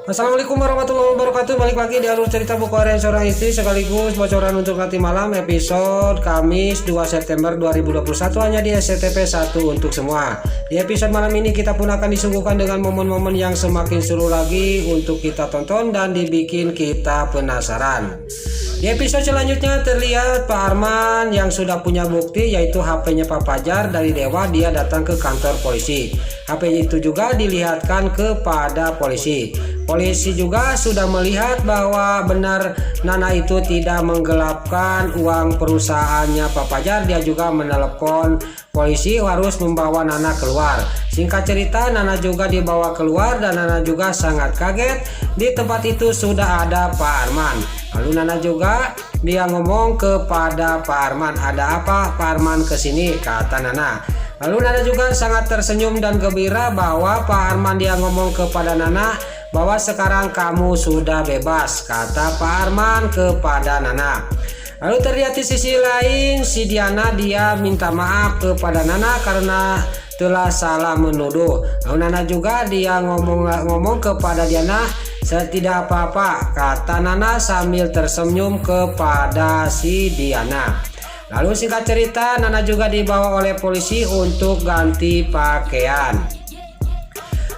Assalamualaikum warahmatullahi wabarakatuh. Balik lagi di alur cerita buku harian seorang istri sekaligus bocoran untuk nanti malam episode Kamis 2 September 2021 hanya di SCTV 1 untuk semua. Di episode malam ini kita pun akan disuguhkan dengan momen-momen yang semakin seru lagi untuk kita tonton dan dibikin kita penasaran. Di episode selanjutnya terlihat Pak Arman yang sudah punya bukti yaitu HP-nya Pak Fajar dari Dewa. Dia datang ke kantor polisi. HP itu juga dilihatkan kepada polisi. Polisi juga sudah melihat bahwa benar Nana itu tidak menggelapkan uang perusahaannya Pak Fajar. Dia juga menelepon polisi harus membawa Nana keluar. Singkat cerita, Nana juga dibawa keluar dan Nana juga sangat kaget. Di tempat itu sudah ada Pak Arman. Lalu Nana juga dia ngomong kepada Pak Arman, "Ada apa Pak Arman kesini?" kata Nana. Lalu Nana juga sangat tersenyum dan gembira bahwa Pak Arman dia ngomong kepada Nana bahwa sekarang kamu sudah bebas, kata Pak Arman kepada Nana. Lalu terlihat di sisi lain si Diana dia minta maaf kepada Nana karena telah salah menuduh. Lalu Nana juga dia ngomong kepada Diana, "Saya tidak apa-apa," kata Nana sambil tersenyum kepada si Diana. Lalu singkat cerita, Nana juga dibawa oleh polisi untuk ganti pakaian.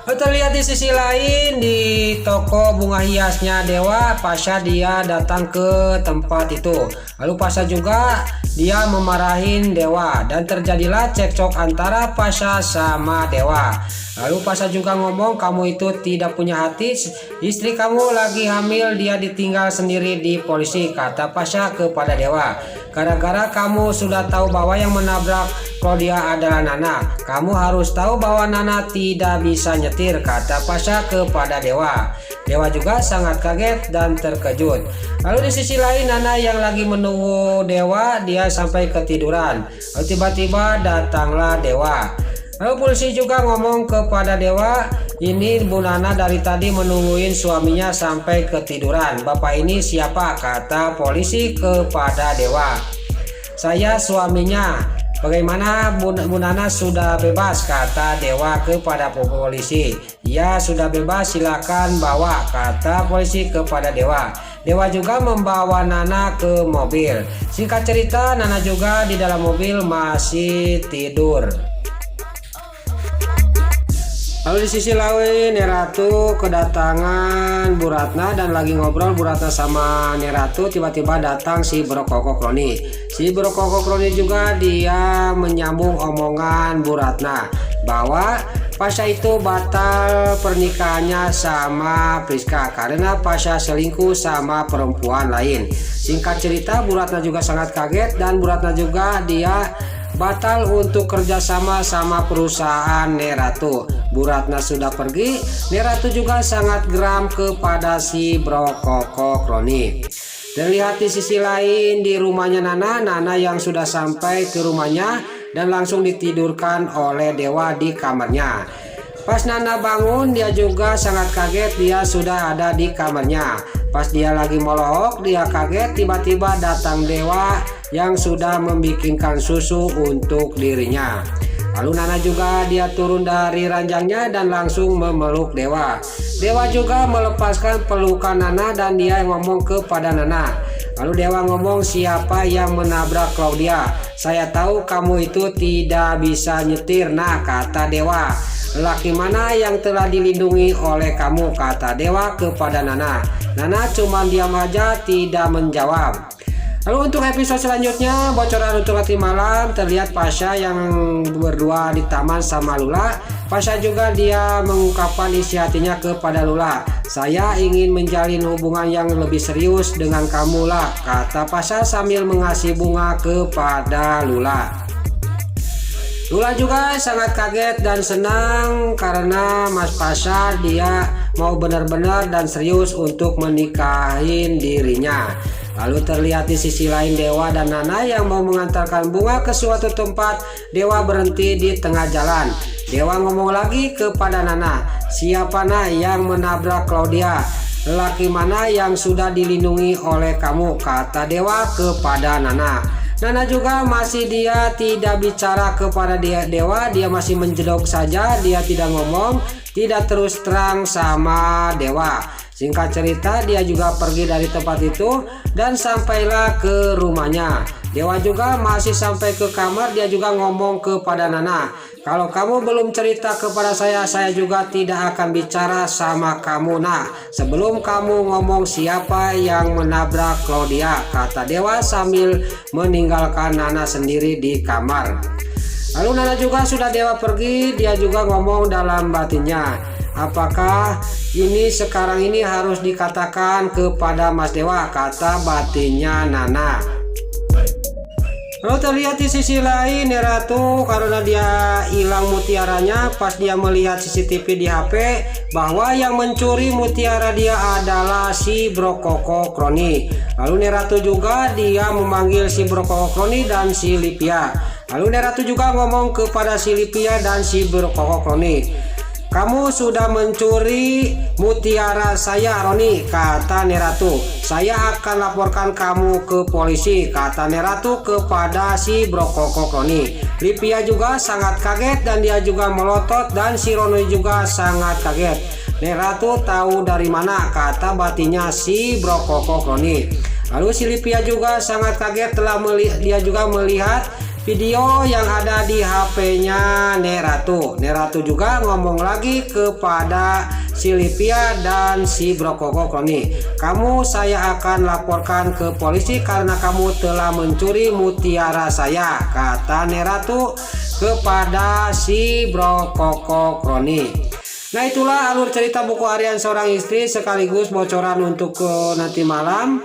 Terlihat di sisi lain di toko bunga hiasnya Dewa, Pasha dia datang ke tempat itu. Lalu Pasha juga dia memarahin Dewa dan terjadilah cekcok antara Pasha sama Dewa. Lalu Pasha juga ngomong, "Kamu itu tidak punya hati, istri kamu lagi hamil, dia ditinggal sendiri di polisi," kata Pasha kepada Dewa. "Gara-gara kamu sudah tahu bahwa yang menabrak Claudia adalah Nana, kamu harus tahu bahwa Nana tidak bisa nyetir," kata Pasha kepada Dewa. Dewa juga sangat kaget dan terkejut. Lalu di sisi lain Nana yang lagi menunggu Dewa dia sampai ketiduran. Lalu tiba-tiba datanglah Dewa. Lalu polisi juga ngomong kepada Dewa, "Ini Bu Nana dari tadi menungguin suaminya sampai ketiduran. Bapak ini siapa?" kata polisi kepada Dewa. "Saya suaminya. Bagaimana Bu Nana sudah bebas?" kata Dewa kepada polisi. "Ya sudah bebas, silakan bawa," kata polisi kepada Dewa. Dewa juga membawa Nana ke mobil. Singkat cerita, Nana juga di dalam mobil masih tidur. Lalu di sisi lain Neratu kedatangan Bu Ratna dan lagi ngobrol Bu Ratna sama Neratu, tiba-tiba datang si Brokoko Kroni. Si Brokoko Kroni juga dia menyambung omongan Bu Ratna bahwa Pasha itu batal pernikahannya sama Priska karena Pasha selingkuh sama perempuan lain. Singkat cerita, Bu Ratna juga sangat kaget dan Bu Ratna juga dia batal untuk kerjasama sama perusahaan Neratu. Bu Ratna sudah pergi, Neratu juga sangat geram kepada si Brokoko Kroni. Terlihat di sisi lain di rumahnya Nana yang sudah sampai ke rumahnya dan langsung ditidurkan oleh Dewa di kamarnya. Pas Nana bangun dia juga sangat kaget, dia sudah ada di kamarnya. Pas dia lagi melohok dia kaget, tiba-tiba datang Dewa yang sudah membikinkan susu untuk dirinya. Lalu Nana juga dia turun dari ranjangnya dan langsung memeluk Dewa. Dewa juga melepaskan pelukan Nana dan dia ngomong kepada Nana. Lalu Dewa ngomong, "Siapa yang menabrak Claudia? Saya tahu kamu itu tidak bisa nyetir." Nah, kata Dewa. "Laki mana yang telah dilindungi oleh kamu?" kata Dewa kepada Nana. Nana cuma diam aja tidak menjawab. Lalu untuk episode selanjutnya bocoran untuk nanti malam terlihat Pasha yang berdua di taman sama Lula. Pasha juga dia mengungkapkan isi hatinya kepada Lula. "Saya ingin menjalin hubungan yang lebih serius dengan kamu lah," kata Pasha sambil mengasih bunga kepada Lula. Lula juga sangat kaget dan senang karena Mas Pasha dia mau benar-benar dan serius untuk menikahin dirinya. Lalu terlihat di sisi lain Dewa dan Nana yang mau mengantarkan bunga ke suatu tempat. Dewa berhenti di tengah jalan. Dewa ngomong lagi kepada Nana, "Siapa Nah yang menabrak Claudia? Lelaki mana yang sudah dilindungi oleh kamu?" kata Dewa kepada Nana. Nana juga masih dia tidak bicara kepada dewa, dia masih menjedok saja, dia tidak ngomong, tidak terus terang sama dewa. Singkat cerita, dia juga pergi dari tempat itu dan sampailah ke rumahnya. Dewa juga masih sampai ke kamar, dia juga ngomong kepada Nana, kalau kamu belum cerita kepada saya juga tidak akan bicara sama kamu. Nah, sebelum kamu ngomong siapa yang menabrak Claudia, kata dewa sambil meninggalkan Nana sendiri di kamar. Lalu Nana juga sudah dewa pergi, dia juga ngomong dalam batinnya, apakah ini sekarang ini harus dikatakan kepada Mas Dewa, kata batinnya Nana. Lalu terlihat di sisi lain Neratu karena dia hilang mutiaranya, pas dia melihat CCTV di HP bahwa yang mencuri mutiara dia adalah si Brokoko Kroni. Lalu Neratu juga dia memanggil si Brokoko Kroni dan si Lipia. Lalu Neratu juga ngomong kepada si Lipia dan si Brokoko Kroni, kamu sudah mencuri mutiara saya Roni, kata Neratu. Saya akan laporkan kamu ke polisi, kata Neratu kepada si Brokoko Kroni. Lipia juga sangat kaget dan dia juga melotot dan si Roni juga sangat kaget. Neratu tahu dari mana, kata batinnya si Brokoko Kroni. Lalu si Lipia juga sangat kaget telah dia juga melihat video yang ada di HP-nya Neratu. Neratu juga ngomong lagi kepada si Lipia dan si Brokoko Kroni, kamu saya akan laporkan ke polisi karena kamu telah mencuri mutiara saya, kata Neratu kepada si Brokoko Kroni. Nah, itulah alur cerita buku harian seorang istri sekaligus bocoran untuk nanti malam.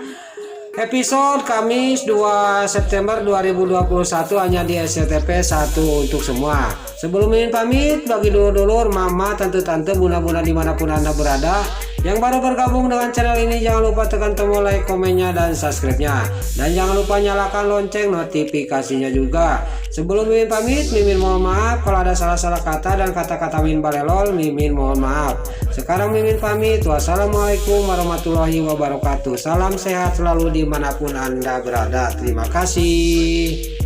Episode Kamis 2 September 2021 hanya di SCTP 1 untuk semua. Sebelum Mimin pamit, bagi dulur-dulur, mama, tante-tante, bunda-bunda dimanapun Anda berada yang baru bergabung dengan channel ini, jangan lupa tekan tombol like, komennya, dan subscribe-nya. Dan jangan lupa nyalakan lonceng notifikasinya juga. Sebelum Mimin pamit, Mimin mohon maaf kalau ada salah-salah kata dan kata-kata Mimin balelol, Mimin mohon maaf. Sekarang Mimin pamit. Wassalamualaikum warahmatullahi wabarakatuh. Salam sehat selalu dimanapun Anda berada. Terima kasih.